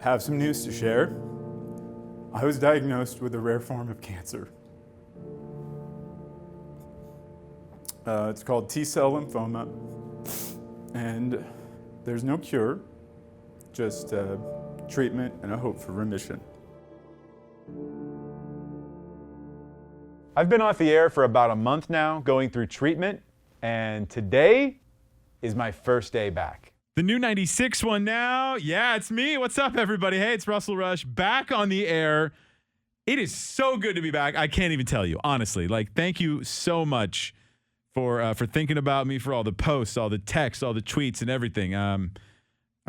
have some news to share. I was diagnosed with a rare form of cancer. It's called T-cell lymphoma, and there's no cure, just treatment and a hope for remission. I've been off the air for about a month now, going through treatment, and today is my first day back. The new 96 one now. Yeah, it's me. What's up, everybody? Hey, it's Russell Rush, back on the air. It is so good to be back. I can't even tell you, honestly. Thank you so much for thinking about me, for all the posts, all the texts, all the tweets, and everything. I'm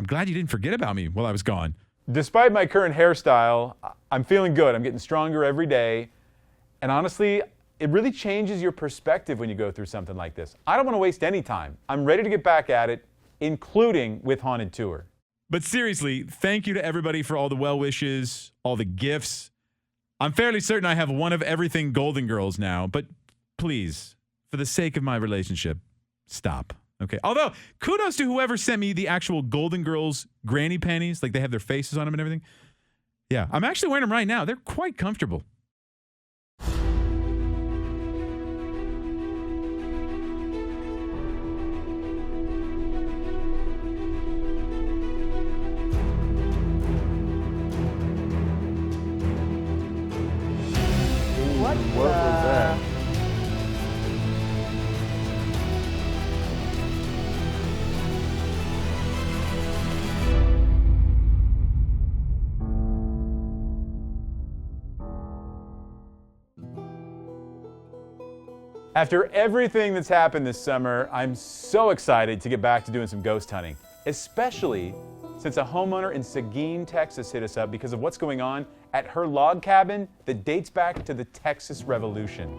glad you didn't forget about me while I was gone. Despite my current hairstyle, I'm feeling good. I'm getting stronger every day. And honestly, it really changes your perspective when you go through something like this. I don't want to waste any time. I'm ready to get back at it, including with Haunted Tour. But seriously, thank you to everybody for all the well wishes, all the gifts. I'm fairly certain I have one of everything Golden Girls now, but please, for the sake of my relationship, stop. Okay. Although, kudos to whoever sent me the actual Golden Girls granny panties. They have their faces on them and everything. Yeah, I'm actually wearing them right now. They're quite comfortable. What was that? After everything that's happened this summer, I'm so excited to get back to doing some ghost hunting, especially since a homeowner in Seguin, Texas hit us up because of what's going on at her log cabin that dates back to the Texas Revolution.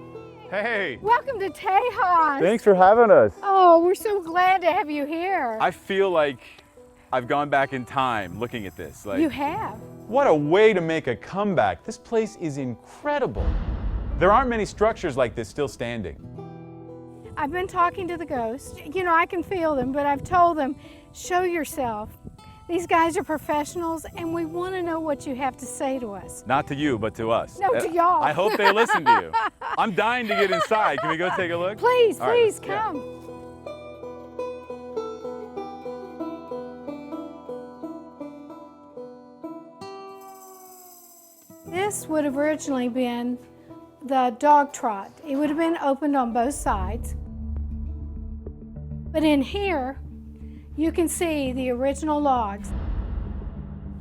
Hey! Welcome to Tejas. Thanks for having us. Oh, we're so glad to have you here. I feel like I've gone back in time looking at this. You have. What a way to make a comeback. This place is incredible. There aren't many structures like this still standing. I've been talking to the ghosts. I can feel them, but I've told them, show yourself. These guys are professionals, and we want to know what you have to say to us. Not to you, but to us. No, to y'all. I hope they listen to you. I'm dying to get inside. Can we go take a look? Please, All right, come. This would have originally been the dog trot. It would have been opened on both sides. But in here, you can see the original logs.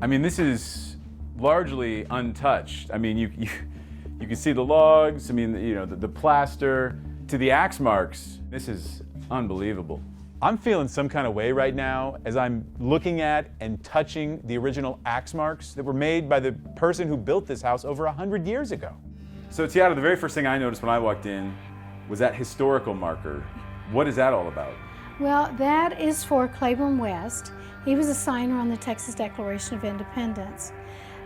I mean, this is largely untouched. I mean, you can see the logs, I mean, the plaster, to the axe marks. This is unbelievable. I'm feeling some kind of way right now as I'm looking at and touching the original axe marks that were made by the person who built this house over 100 years ago. So, Tiara, the very first thing I noticed when I walked in was that historical marker. What is that all about? Well, that is for Claiborne West. He was a signer on the Texas Declaration of Independence.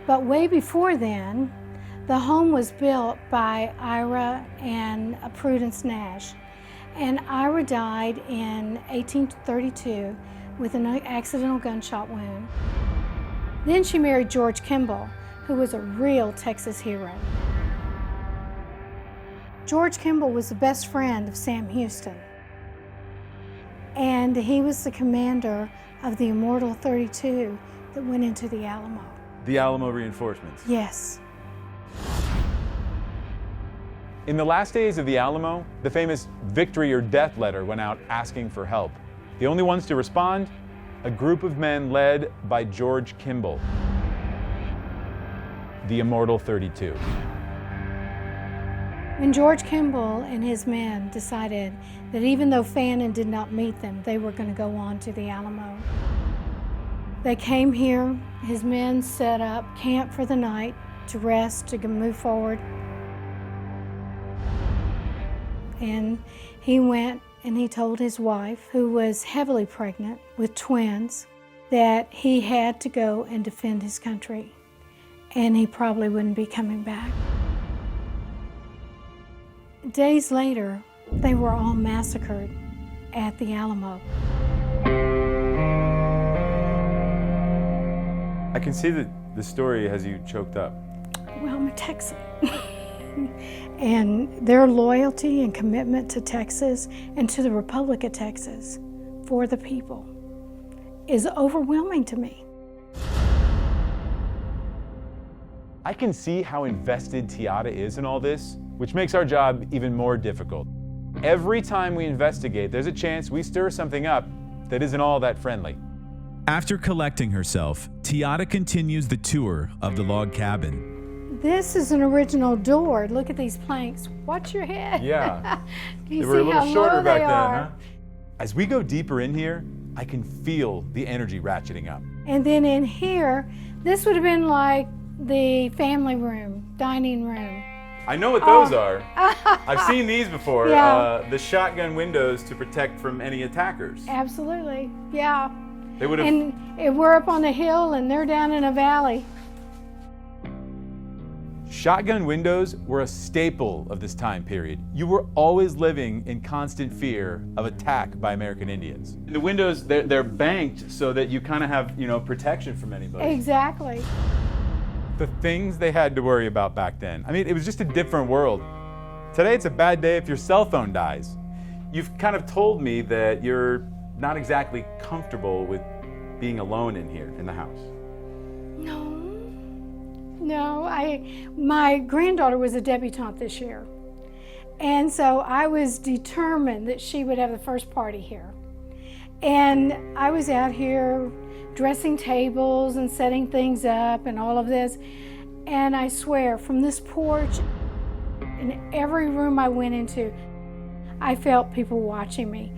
But way before then, the home was built by Ira and Prudence Nash. And Ira died in 1832 with an accidental gunshot wound. Then she married George Kimball, who was a real Texas hero. George Kimball was the best friend of Sam Houston. And he was the commander of the Immortal 32 that went into the Alamo. The Alamo reinforcements. Yes. In the last days of the Alamo, the famous victory or death letter went out asking for help. The only ones to respond? A group of men led by George Kimball, the Immortal 32. When George Kimball and his men decided that even though Fannin did not meet them, they were going to go on to the Alamo. They came here, his men set up camp for the night to rest, to move forward. And he went and he told his wife, who was heavily pregnant with twins, that he had to go and defend his country, and he probably wouldn't be coming back. Days later, they were all massacred at the Alamo. I can see that the story has you choked up. Well, I'm a Texan. And their loyalty and commitment to Texas and to the Republic of Texas for the people is overwhelming to me. I can see how invested Tiara is in all this, which makes our job even more difficult. Every time we investigate, there's a chance we stir something up that isn't all that friendly. After collecting herself, Tiara continues the tour of the log cabin. This is an original door. Look at these planks. Watch your head. Yeah. You They were a see little how shorter low back they then, are. huh? As we go deeper in here, I can feel the energy ratcheting up. And then in here, this would have been like the family room, dining room. I know what those are. I've seen these before. Yeah. The shotgun windows to protect from any attackers. Absolutely, yeah. They would have. And we're up on a hill and they're down in a valley. Shotgun windows were a staple of this time period. You were always living in constant fear of attack by American Indians. The windows, they're banked so that you kind of have, protection from anybody. Exactly. The things they had to worry about back then. I mean, it was just a different world. Today, it's a bad day if your cell phone dies. You've kind of told me that you're not exactly comfortable with being alone in here, in the house. No, my granddaughter was a debutante this year. And so I was determined that she would have the first party here. And I was out here dressing tables and setting things up and all of this. And I swear, from this porch, in every room I went into, I felt people watching me.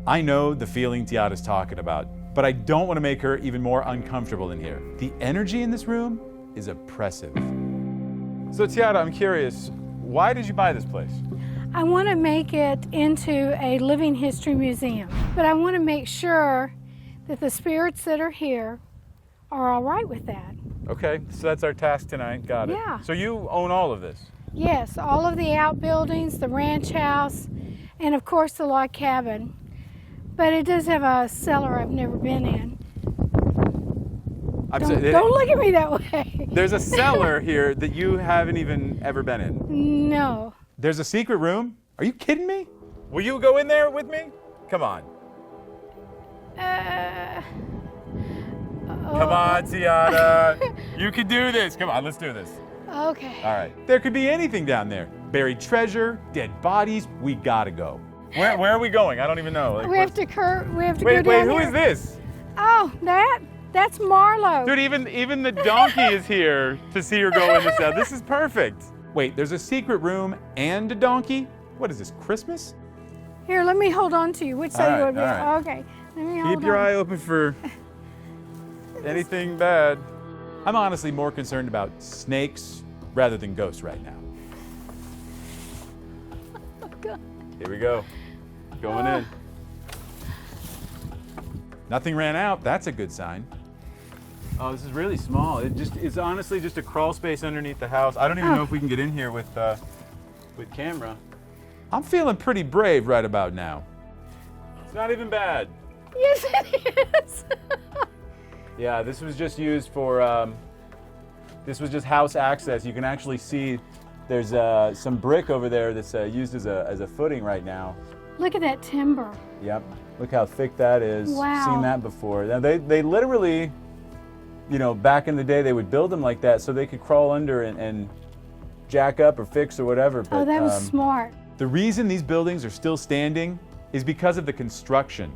I know the feeling Tiara's talking about, but I don't want to make her even more uncomfortable in here. The energy in this room is oppressive. So Tiara, I'm curious, why did you buy this place? I want to make it into a living history museum, but I want to make sure that the spirits that are here are all right with that. Okay, so that's our task tonight. Got it. Yeah. So you own all of this? Yes, all of the outbuildings, the ranch house, and of course the log cabin. But it does have a cellar I've never been in. Don't look at me that way. There's a cellar here that you haven't even ever been in. No. There's a secret room? Are you kidding me? Will you go in there with me? Come on. Come on, Tiara. You can do this. Come on, let's do this. Okay. All right. There could be anything down there. Buried treasure, dead bodies. We gotta go. Where are we going? I don't even know. We have to go down Wait, here. who is this? Oh, that's Marlo. Dude, even the donkey is here to see her go in the cell. This is perfect. Wait, there's a secret room and a donkey? What is this, Christmas? Here, let me hold on to you. Which side you want to be? all right. Okay. Let me hold Keep your on. eye open for anything bad. I'm honestly more concerned about snakes rather than ghosts right now. Oh, God. Here we go. Going in. Nothing ran out. That's a good sign. Oh, this is really small. It's honestly just a crawl space underneath the house. I don't even know if we can get in here with camera. I'm feeling pretty brave right about now. It's not even bad. Yes, it is. Yeah, this was just used for, this was just house access. You can actually see there's some brick over there that's used as a footing right now. Look at that timber. Yep, look how thick that is. Wow. Seen that before. Now they literally, back in the day they would build them like that so they could crawl under and jack up or fix or whatever. But, That was smart. The reason these buildings are still standing is because of the construction.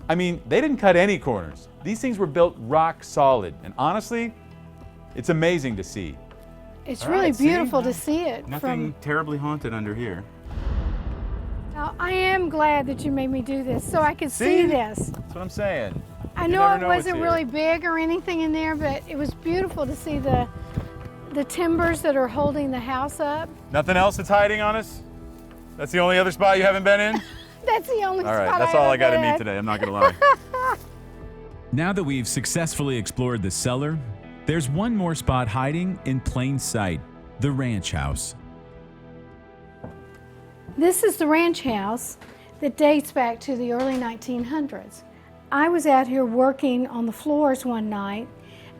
I mean, they didn't cut any corners. These things were built rock solid. And honestly, it's amazing to see. It's All really right, see? beautiful to see it. Nothing terribly haunted under here. Now, I am glad that you made me do this so I could see this. That's what I'm saying. I You know never it know what's wasn't here. really big or anything in there, but it was beautiful to see the timbers that are holding the house up. Nothing else that's hiding on us? That's the only other spot you haven't been in? That's the only All right, spot that's all I got to ever meet had. today. I'm not going to lie. Now that we've successfully explored the cellar, there's one more spot hiding in plain sight, the ranch house. This is the ranch house that dates back to the early 1900s. I was out here working on the floors one night,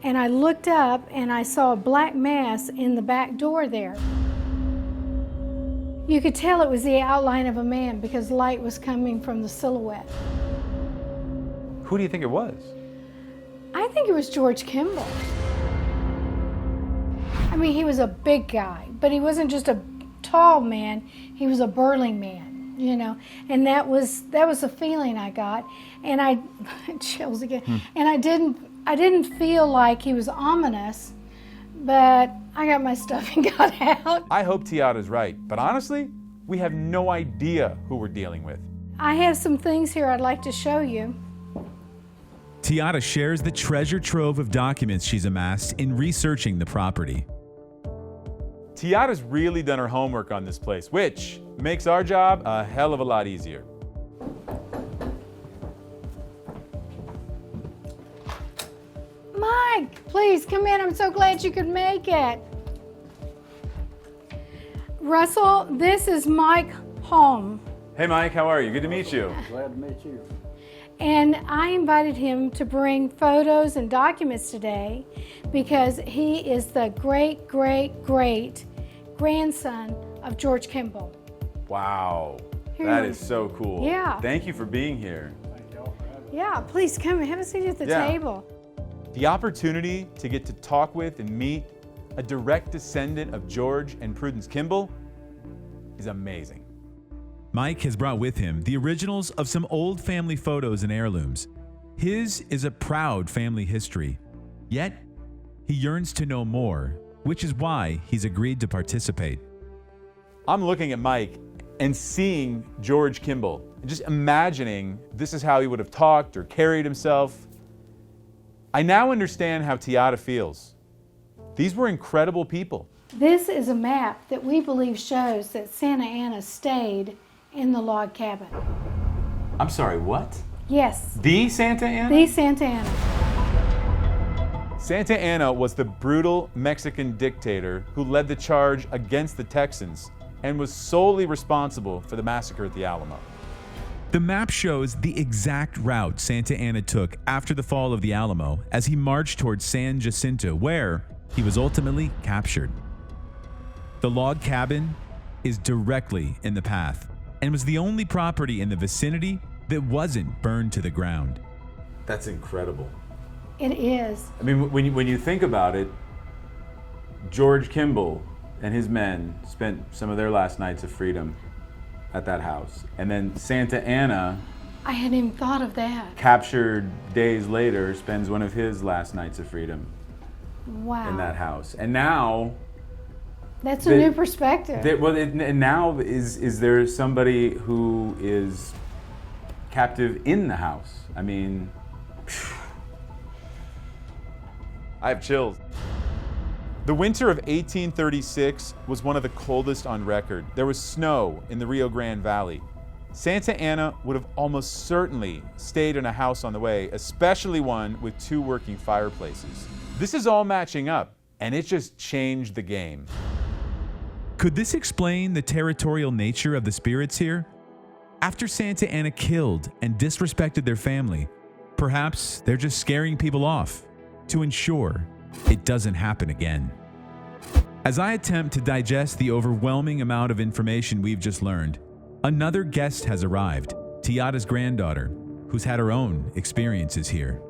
and I looked up and I saw a black mass in the back door there. You could tell it was the outline of a man because light was coming from the silhouette. Who do you think it was? I think it was George Kimball. I mean, he was a big guy, but he wasn't just a tall man, he was a burly man, you know, and that was the feeling I got, and I, chills again, and I didn't feel like he was ominous, but I got my stuff and got out. I hope Tiada's right, but honestly, we have no idea who we're dealing with. I have some things here I'd like to show you. Tiada shares the treasure trove of documents she's amassed in researching the property. Tiada's really done her homework on this place, which makes our job a hell of a lot easier. Mike, please come in. I'm so glad you could make it. Russell, this is Mike Holm. Hey Mike, how are you? Good to meet you. Glad to meet you. And I invited him to bring photos and documents today because he is the great, great, great grandson of George Kimball. Wow, Here that you is so cool. Yeah. Thank you for being here. Thank y'all for having me. Yeah, please come and have a seat at the Yeah. table. The opportunity to get to talk with and meet a direct descendant of George and Prudence Kimball is amazing. Mike has brought with him the originals of some old family photos and heirlooms. His is a proud family history, yet he yearns to know more, which is why he's agreed to participate. I'm looking at Mike and seeing George Kimball, and just imagining this is how he would have talked or carried himself. I now understand how Tiada feels. These were incredible people. This is a map that we believe shows that Santa Anna stayed in the log cabin. I'm sorry, what? Yes, The Santa Anna? the Santa Anna. Santa Anna was the brutal Mexican dictator who led the charge against the Texans and was solely responsible for the massacre at the Alamo. The map shows the exact route Santa Anna took after the fall of the Alamo as he marched towards San Jacinto, where he was ultimately captured. The log cabin is directly in the path and was the only property in the vicinity that wasn't burned to the ground. That's incredible. It is. I mean, when you think about it, George Kimball and his men spent some of their last nights of freedom at that house. And then Santa Anna, I hadn't even thought of that. captured days later, spends one of his last nights of freedom Wow. in that house. And now, That's a the- new perspective. and now is there somebody who is captive in the house? I mean, I have chills. The winter of 1836 was one of the coldest on record. There was snow in the Rio Grande Valley. Santa Anna would have almost certainly stayed in a house on the way, especially one with 2 working fireplaces. This is all matching up, and it just changed the game. Could this explain the territorial nature of the spirits here? After Santa Anna killed and disrespected their family, perhaps they're just scaring people off to ensure it doesn't happen again. As I attempt to digest the overwhelming amount of information we've just learned, another guest has arrived, Tiada's granddaughter, who's had her own experiences here.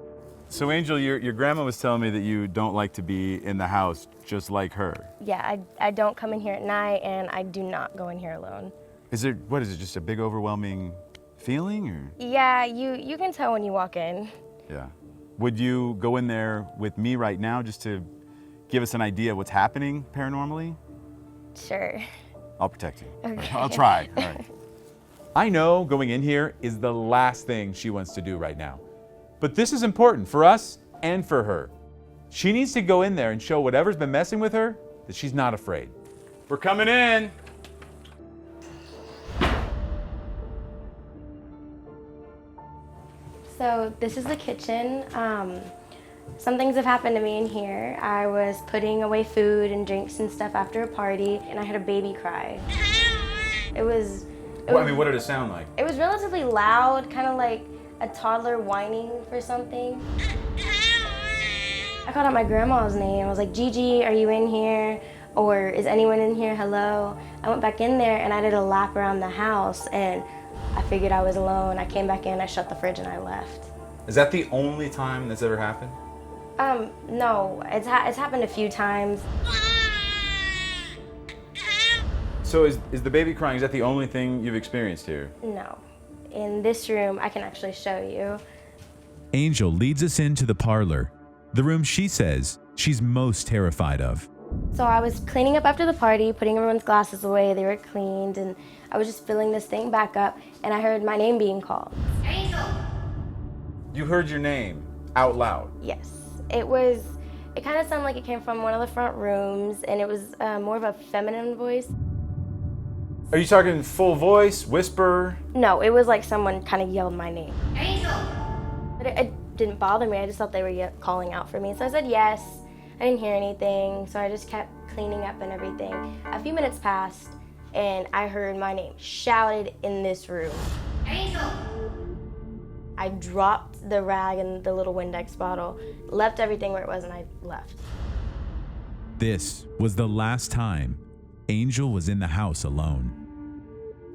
So, Angel, your grandma was telling me that you don't like to be in the house just like her. Yeah, I don't come in here at night, and I do not go in here alone. Is it just a big overwhelming feeling, or? Yeah, you can tell when you walk in. Yeah. Would you go in there with me right now just to give us an idea of what's happening paranormally? Sure. I'll protect you. Okay. I'll try. All right. I know going in here is the last thing she wants to do right now. But this is important for us and for her. She needs to go in there and show whatever's been messing with her that she's not afraid. We're coming in. So this is the kitchen. Some things have happened to me in here. I was putting away food and drinks and stuff after a party, and I had a baby cry. It was What did it sound like? it was relatively loud, kind of like a toddler whining for something. I called out my grandma's name. I was like, Gigi, are you in here? Or is anyone in here? Hello? I went back in there and I did a lap around the house and I figured I was alone. I came back in, I shut the fridge and I left. Is that the only time that's ever happened? No, it's happened a few times. So is the baby crying, is that the only thing you've experienced here? No. In this room, I can actually show you. Angel leads us into the parlor, the room she says she's most terrified of. So I was cleaning up after the party, putting everyone's glasses away, they were cleaned, and I was just filling this thing back up, and I heard my name being called. Angel! You heard your name out loud? Yes. It kind of sounded like it came from one of the front rooms, and it was more of a feminine voice. Are you talking full voice, whisper? No, it was like someone kind of yelled my name. Angel! But it didn't bother me, I just thought they were calling out for me. So I said yes. I didn't hear anything, so I just kept cleaning up and everything. A few minutes passed, and I heard my name shouted in this room. Angel! I dropped the rag and the little Windex bottle, left everything where it was, and I left. This was the last time Angel was in the house alone.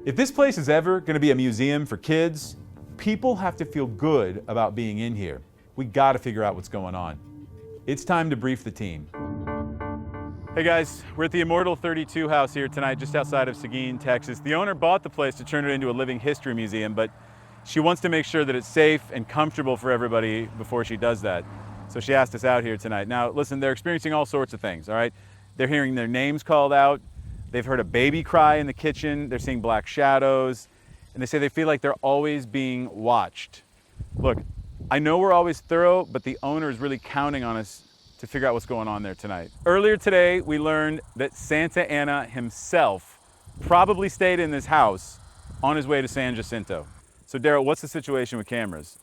If this place is ever going to be a museum for kids, people have to feel good about being in here. We got to figure out what's going on. It's time to brief the team. Hey guys, we're at the Immortal 32 house here tonight, just outside of Seguin, Texas. The owner bought the place to turn it into a living history museum, but she wants to make sure that it's safe and comfortable for everybody before she does that. So she asked us out here tonight. Now, listen, they're experiencing all sorts of things, all right? They're hearing their names called out. They've heard a baby cry in the kitchen. They're seeing black shadows. And they say they feel like they're always being watched. Look, I know we're always thorough, but the owner is really counting on us to figure out what's going on there tonight. Earlier today, we learned that Santa Ana himself probably stayed in this house on his way to San Jacinto. So Daryl, what's the situation with cameras?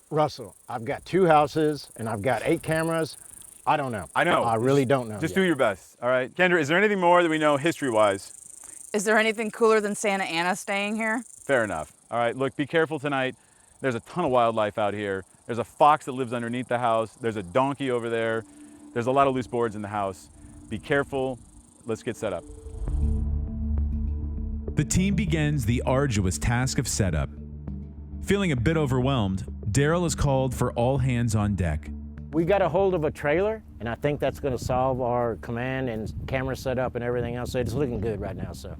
Russell, I've got 2 houses and I've got 8 cameras. I don't know. I know. I really don't know. Just yet. do your best, all right? Kendra, is there anything more that we know history-wise? Is there anything cooler than Santa Ana staying here? Fair enough. All right, look, be careful tonight. There's a ton of wildlife out here. There's a fox that lives underneath the house. There's a donkey over there. There's a lot of loose boards in the house. Be careful. Let's get set up. The team begins the arduous task of setup. Feeling a bit overwhelmed, Daryl is called for all hands on deck. We got a hold of a trailer, and I think that's going to solve our command and camera setup and everything else. So it's looking good right now. So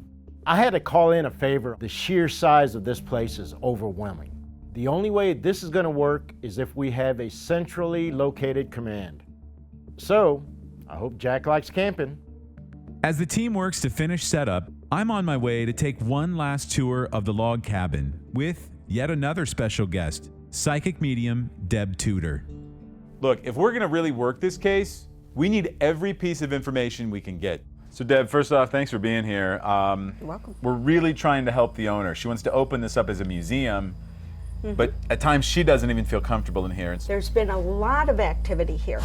I had to call in a favor. The sheer size of this place is overwhelming. The only way this is going to work is if we have a centrally located command. So I hope Jack likes camping. As the team works to finish setup, I'm on my way to take one last tour of the log cabin with yet another special guest, psychic medium Deb Tudor. Look, if we're gonna really work this case, we need every piece of information we can get. So Deb, first off, thanks for being here. You're welcome. We're really trying to help the owner. She wants to open this up as a museum, but at times she doesn't even feel comfortable in here. There's been a lot of activity here.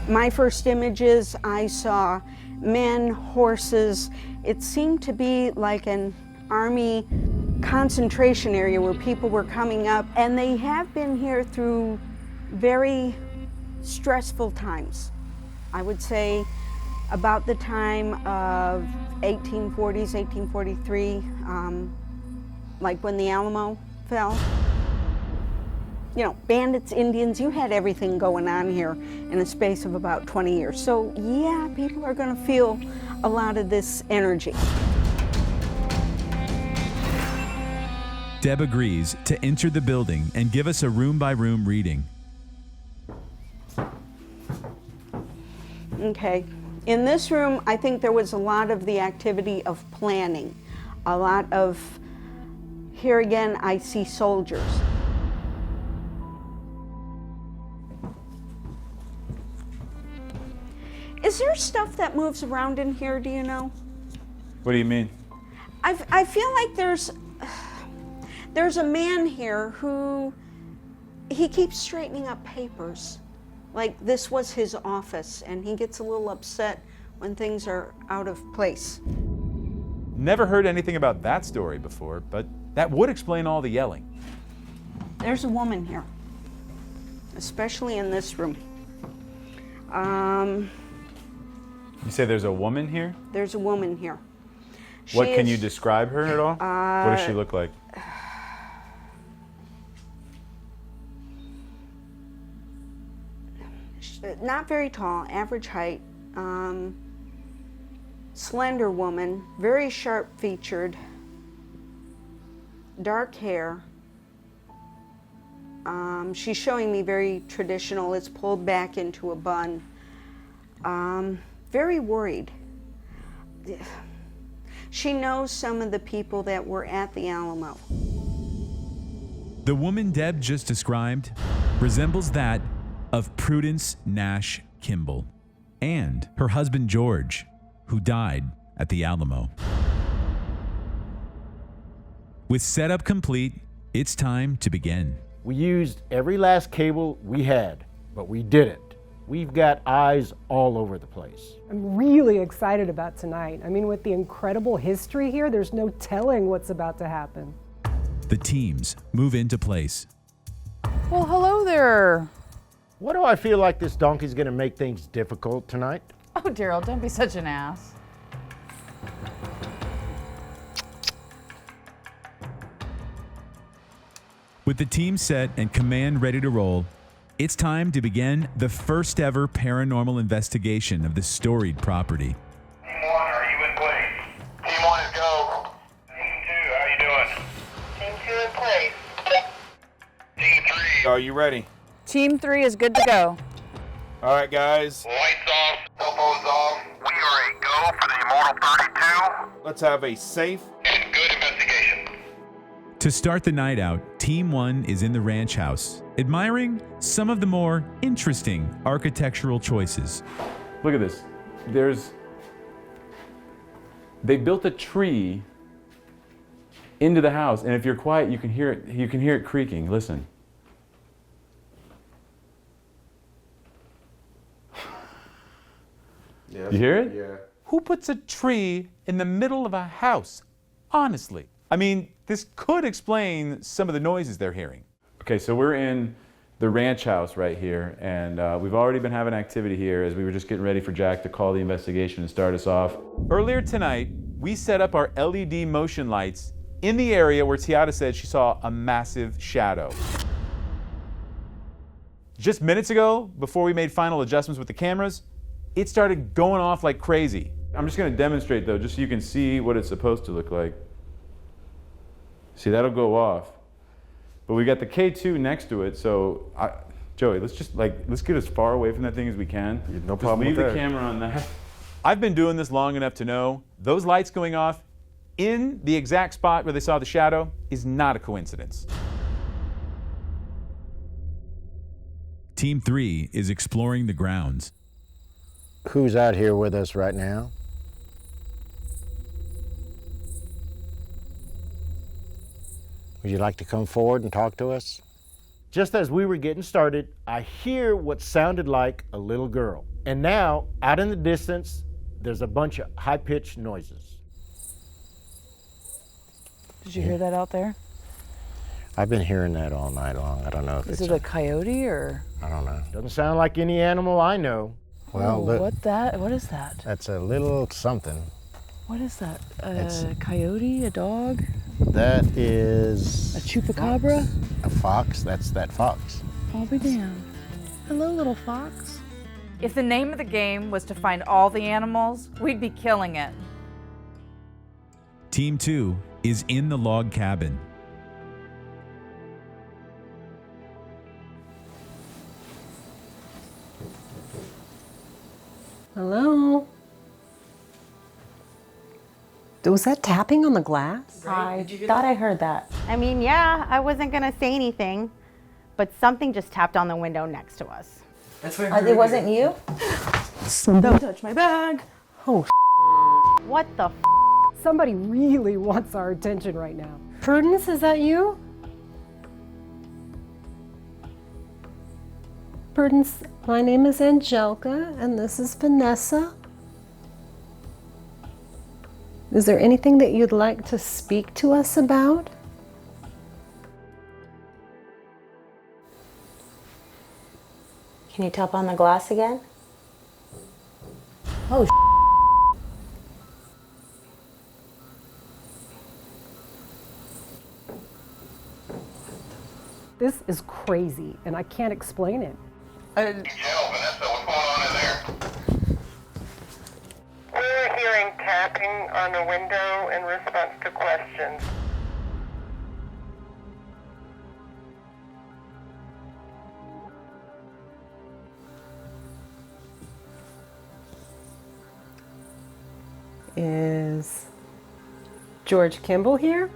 My first images, I saw men, horses. It seemed to be like an army concentration area where people were coming up, and they have been here through very stressful times. I would say about the time of 1840s, 1843, like when the Alamo fell. You know, bandits, Indians, you had everything going on here in a space of about 20 years. So yeah, people are going to feel a lot of this energy. Deb agrees to enter the building and give us a room-by-room reading. Okay. In this room, I think there was a lot of the activity of planning. A lot of, here again, I see soldiers. Is there stuff that moves around in here, do you know? What do you mean? I feel like there's a man here who, he keeps straightening up papers. Like this was his office, and he gets a little upset when things are out of place. Never heard anything about that story before, but that would explain all the yelling. There's a woman here. especially in this room. You say there's a woman here? There's a woman here. What, can you describe her at all? What does she look like? Not very tall, average height, slender woman, very sharp featured, dark hair. She's showing me very traditional, it's pulled back into a bun. Very worried. She knows some of the people that were at the Alamo. The woman Deb just described resembles that of Prudence Nash Kimball and her husband George, who died at the Alamo. With setup complete, it's time to begin. We used every last cable we had, but we didn't. We've got eyes all over the place. I'm really excited about tonight. I mean, with the incredible history here, there's no telling what's about to happen. The teams move into place. Well, hello there. What do I feel like this donkey's gonna make things difficult tonight? Oh, Daryl, don't be such an ass. With the team set and command ready to roll, it's time to begin the first ever paranormal investigation of this storied property. Team 1, are you in place? Team 1 is go. Team 2, how you doing? Team 2 in place. Team 3, are you ready? Team 3 is good to go. All right, guys. Lights off, cell phones off. We are a go for the Immortal 32. Let's have a safe and good investigation. To start the night out, Team 1 is in the ranch house, admiring some of the more interesting architectural choices. Look at this. They built a tree into the house, and if you're quiet, you can hear it. You can hear it creaking. Listen. You hear it? Yeah. Who puts a tree in the middle of a house? Honestly. I mean, this could explain some of the noises they're hearing. Okay, so we're in the ranch house right here, and we've already been having activity here as we were just getting ready for Jack to call the investigation and start us off. Earlier tonight, we set up our LED motion lights in the area where Tiata said she saw a massive shadow. Just minutes ago, before we made final adjustments with the cameras, it started going off like crazy. I'm just gonna demonstrate though, just so you can see what it's supposed to look like. See, that'll go off. But we got the K2 next to it, so Joey, let's get as far away from that thing as we can. No problem Just leave with the that. camera on that. I've been doing this long enough to know those lights going off in the exact spot where they saw the shadow is not a coincidence. Team 3 is exploring the grounds. Who's out here with us right now? Would you like to come forward and talk to us? Just as we were getting started, I hear what sounded like a little girl. And now, out in the distance, there's a bunch of high-pitched noises. Did you hear that out there? I've been hearing that all night long. I don't know if Is it's it a coyote or? I don't know. Doesn't sound like any animal I know. Well, look, What is that? that's a little something. What is that? It's- A coyote? A dog? That is... A chupacabra? A fox. That's that fox. I'll be damned. Hello, little fox. If the name of the game was to find all the animals, we'd be killing it. Team 2 is in the log cabin. Hello? Was that tapping on the glass? I thought I heard that. I mean, yeah, I wasn't gonna say anything, but something just tapped on the window next to us. That's what it wasn't you? Don't touch my bag. Oh, What the somebody really wants our attention right now. Prudence, is that you? Prudence, my name is Angelica, and this is Vanessa. Is there anything that you'd like to speak to us about? Can you tap on the glass again? Oh, This is crazy, and I can't explain it. Vanessa, what's going on in there? We're hearing tapping on the window in response to questions. Is George Kimball here?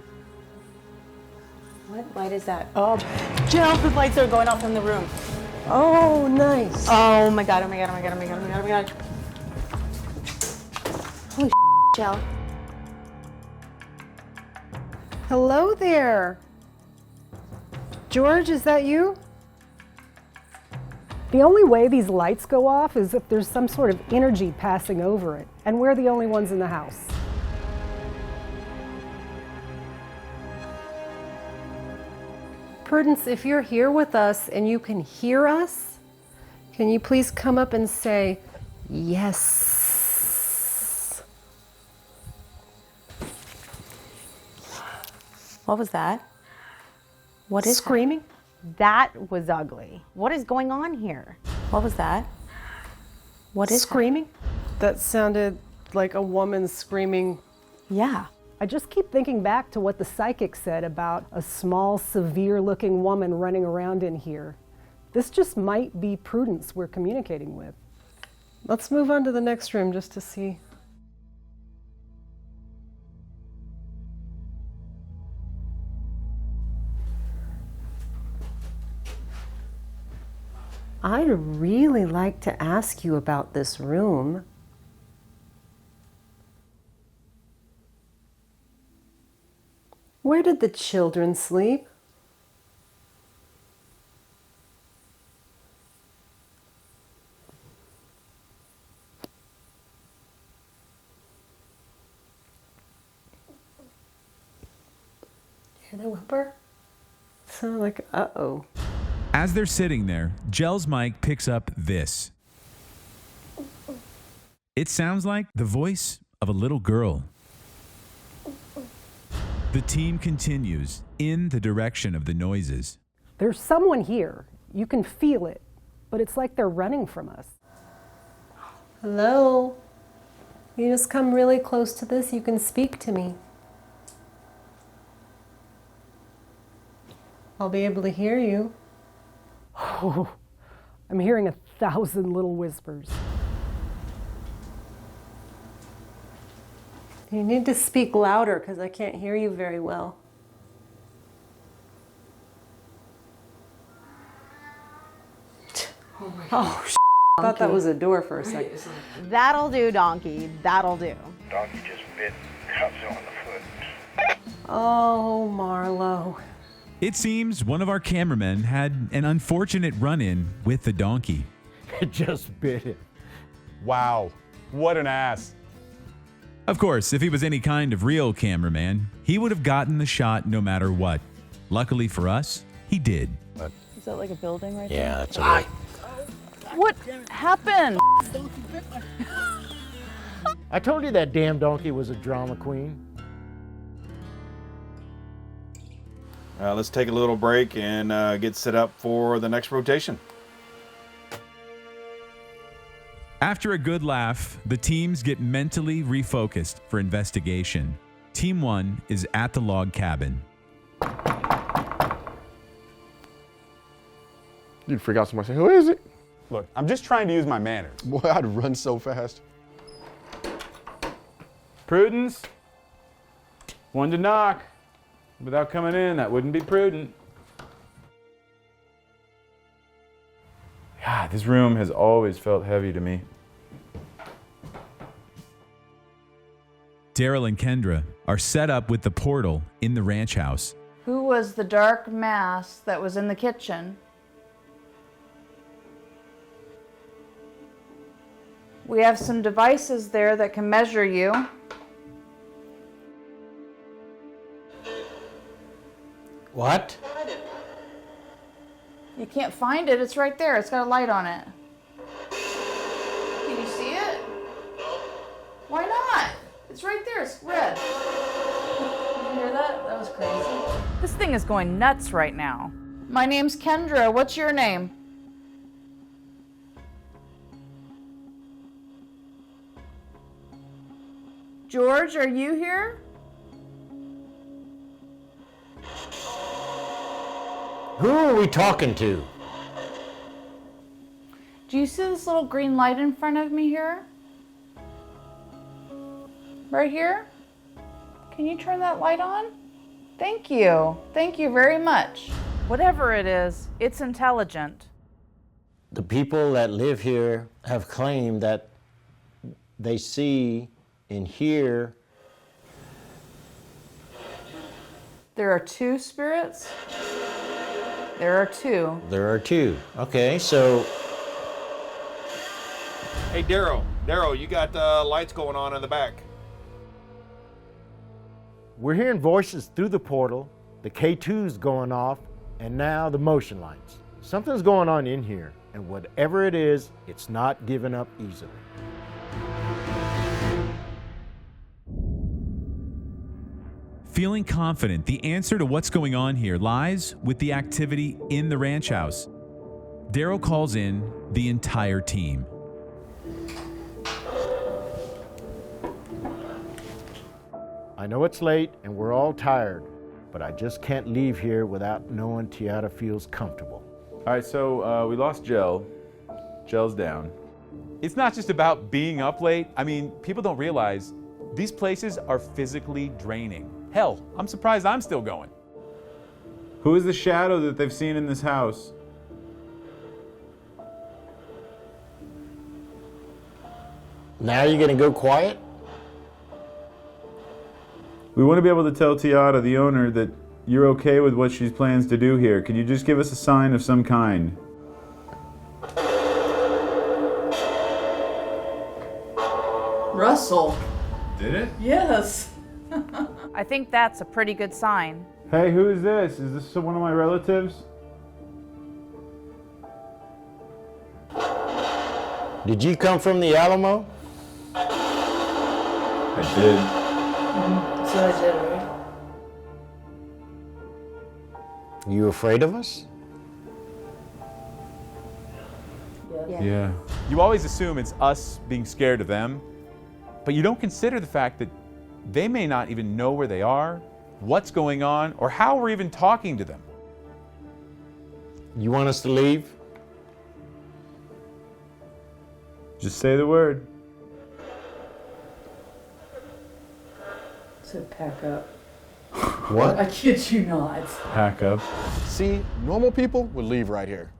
what light is that? Oh, Jill, the lights are going off in the room. Oh, nice. Oh my God, oh my God, oh my God, oh my God, oh my God, oh my God. Holy Jill. Hello there. George, is that you? The only way these lights go off is if there's some sort of energy passing over it, and we're the only ones in the house. Prudence, if you're here with us and you can hear us, can you please come up and say, yes? What was that? What is Screaming? That was ugly. What is going on here? What was that? What is Screaming? That sounded like a woman screaming. Yeah. I just keep thinking back to what the psychic said about a small, severe-looking woman running around in here. This just might be Prudence we're communicating with. Let's move on to the next room just to see. I'd really like to ask you about this room. Where did the children sleep? Hear the whimper? Sound like uh-oh. As they're sitting there, Jell's mic picks up this. It sounds like the voice of a little girl. The team continues in the direction of the noises. There's someone here. You can feel it, but it's like they're running from us. Hello? You just come really close to this, you can speak to me. I'll be able to hear you. Oh, I'm hearing 1,000 little whispers. You need to speak louder because I can't hear you very well. Oh, I thought that was a door for a second. That'll do, donkey. That'll do. Donkey just bit Cubs on the foot. Oh, Marlo. It seems one of our cameramen had an unfortunate run-in with the donkey. It just bit it. Wow, what an ass. Of course, if he was any kind of real cameraman, he would have gotten the shot no matter what. Luckily for us, he did. Is that like a building right there? Yeah, that's a What happened? I told you that damn donkey was a drama queen. Let's take a little break and get set up for the next rotation. After a good laugh, the teams get mentally refocused for investigation. Team 1 is at the log cabin. You'd freak out somebody say, who is it? Look, I'm just trying to use my manners. Boy, I'd run so fast. Prudence? One to knock. Without coming in, that wouldn't be prudent. God, this room has always felt heavy to me. Daryl and Kendra are set up with the portal in the ranch house. Who was the dark mass that was in the kitchen? We have some devices there that can measure you. What? You can't find it, it's right there. It's got a light on it. It's right there. It's red. Did you hear that? That was crazy. This thing is going nuts right now. My name's Kendra. What's your name? George, are you here? Who are we talking to? Do you see this little green light in front of me here? Right here? Can you turn that light on? Thank you. Thank you very much. Whatever it is, it's intelligent. The people that live here have claimed that they see and hear. There are two spirits? There are two. There are two. Okay, so. Hey, Daryl, you got lights going on in the back. We're hearing voices through the portal, the K2's going off, and now the motion lights. Something's going on in here, and whatever it is, it's not giving up easily. Feeling confident the answer to what's going on here lies with the activity in the ranch house. Daryl calls in the entire team. I know it's late and we're all tired, but I just can't leave here without knowing Tiara feels comfortable. All right, so we lost Jell. Jell's down. It's not just about being up late. I mean, people don't realize these places are physically draining. Hell, I'm surprised I'm still going. Who is the shadow that they've seen in this house? Now you're gonna go quiet? We want to be able to tell Tiara, the owner, that you're okay with what she plans to do here. Can you just give us a sign of some kind? Russell. Did it? Yes. I think that's a pretty good sign. Hey, who is this? Is this one of my relatives? Did you come from the Alamo? I did. So I did, right? You afraid of us? Yeah. You always assume it's us being scared of them, but you don't consider the fact that they may not even know where they are, what's going on, or how we're even talking to them. You want us to leave? Just say the word. So pack up. What? I kid you not. Pack up. See, normal people would leave right here.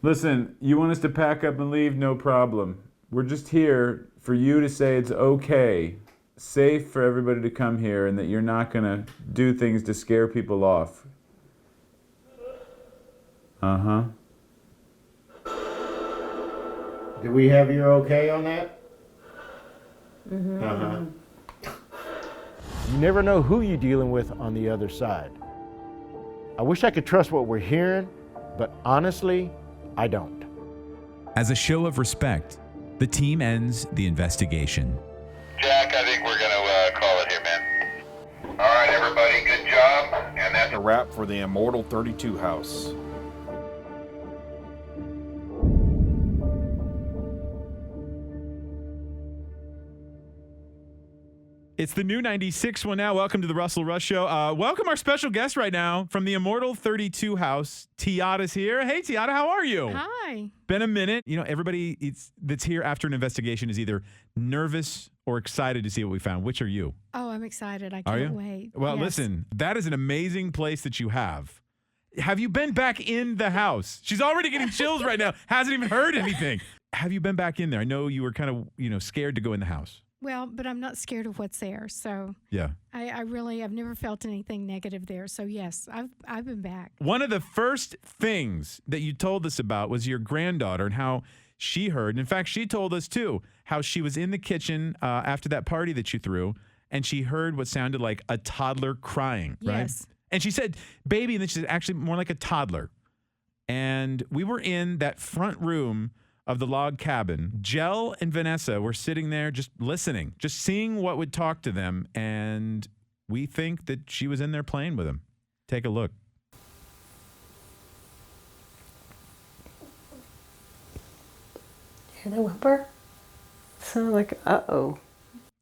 Listen, you want us to pack up and leave? No problem. We're just here for you to say it's okay, safe for everybody to come here, and that you're not going to do things to scare people off. Uh-huh. Do we have your okay on that? Mm-hmm. Uh-huh. You never know who you're dealing with on the other side. I wish I could trust what we're hearing, but honestly, I don't. As a show of respect, the team ends the investigation. Jack, I think we're going to call it here, man. All right, everybody, good job. And that's A wrap for the Immortal 32 house. It's the new 96 one now. Welcome to the Russell Rush Show. Welcome our special guest right now from the Immortal 32 house. Tiada's here. Hey, Tiada, how are you? Hi. Been a minute. You know, everybody that's here after an investigation is either nervous or excited to see what we found. Which are you? Oh, I'm excited. I Are can't you? wait. Well, Yes. listen, that is an amazing place that you have. Have you been back in the house? She's already getting chills right now. Hasn't even heard anything. Have you been back in there? I know you were kind of, scared to go in the house. Well, but I'm not scared of what's there. So Yeah. I've never felt anything negative there. So yes, I've been back. One of the first things that you told us about was your granddaughter and how she heard. And in fact, she told us too how she was in the kitchen after that party that you threw, and she heard what sounded like a toddler crying, right? Yes. And she said baby, and then she said actually more like a toddler. And we were in that front room of the log cabin, Jell and Vanessa were sitting there just listening, just seeing what would talk to them, and we think that she was in there playing with them. Take a look. Hear the whimper? Sounded like, uh-oh.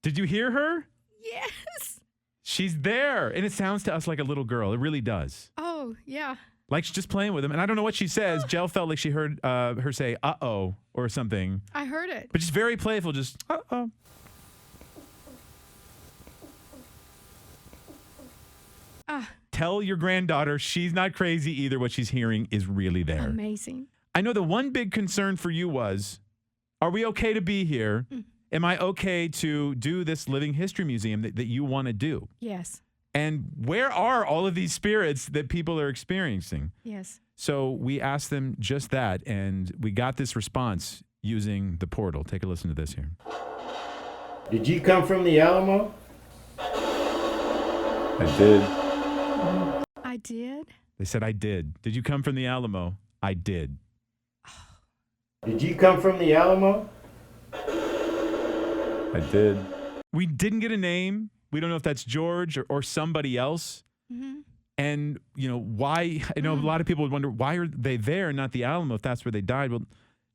Did you hear her? Yes. She's there, and it sounds to us like a little girl. It really does. Oh, yeah. Like she's just playing with him, and I don't know what she says. Jell felt like she heard her say, uh-oh, or something. I heard it. But she's very playful, just, uh-oh. Tell your granddaughter she's not crazy either. What she's hearing is really there. Amazing. I know the one big concern for you was, are we okay to be here? Am I okay to do this living history museum that you want to do? Yes. And where are all of these spirits that people are experiencing? Yes. So we asked them just that, and we got this response using the portal. Take a listen to this here. Did you come from the Alamo? I did. I did? They said, I did. Did you come from the Alamo? I did. Did you come from the Alamo? I did. We didn't get a name. We don't know if that's George or somebody else. Mm-hmm. And, you know, why? I know a lot of people would wonder, why are they there, not the Alamo, if that's where they died? Well,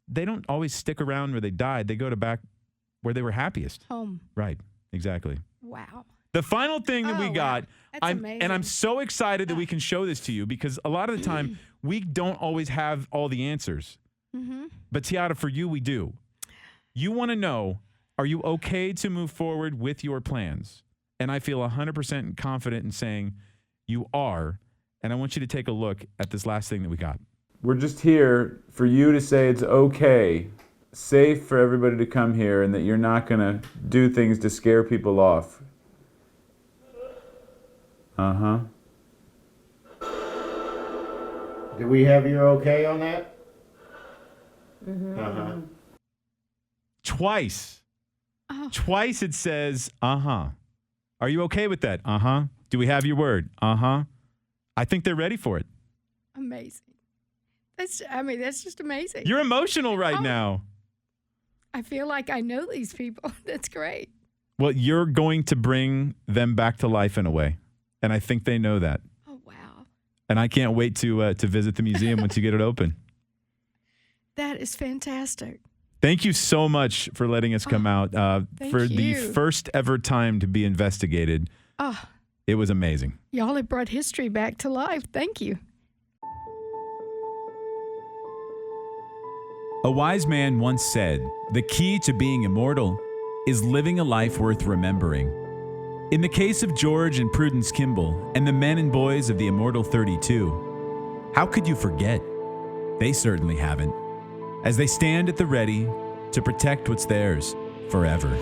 they don't always stick around where they died. They go to back where they were happiest. Home. Right. Exactly. Wow. The final thing that we got, That's amazing. I'm so excited that we can show this to you, because a lot of the time we don't always have all the answers. Mm-hmm. But Tiara, for you, we do. You want to know, are you okay to move forward with your plans? And I feel 100% confident in saying you are. And I want you to take a look at this last thing that we got. We're just here for you to say it's okay, safe for everybody to come here, and that you're not going to do things to scare people off. Uh-huh. Do we have your okay on that? Mm-hmm. Uh-huh. Twice. Twice it says, uh-huh. Are you okay with that? Uh-huh. Do we have your word? Uh-huh. I think they're ready for it. Amazing. That's just amazing. You're emotional right now. I feel like I know these people. That's great. Well, you're going to bring them back to life in a way. And I think they know that. Oh, wow. And I can't wait to visit the museum once you get it open. That is fantastic. Thank you so much for letting us come out for the first ever time to be investigated. Oh, it was amazing. Y'all have brought history back to life. Thank you. A wise man once said, "The key to being immortal is living a life worth remembering." In the case of George and Prudence Kimball and the men and boys of the Immortal 32, how could you forget? They certainly haven't, as they stand at the ready to protect what's theirs forever.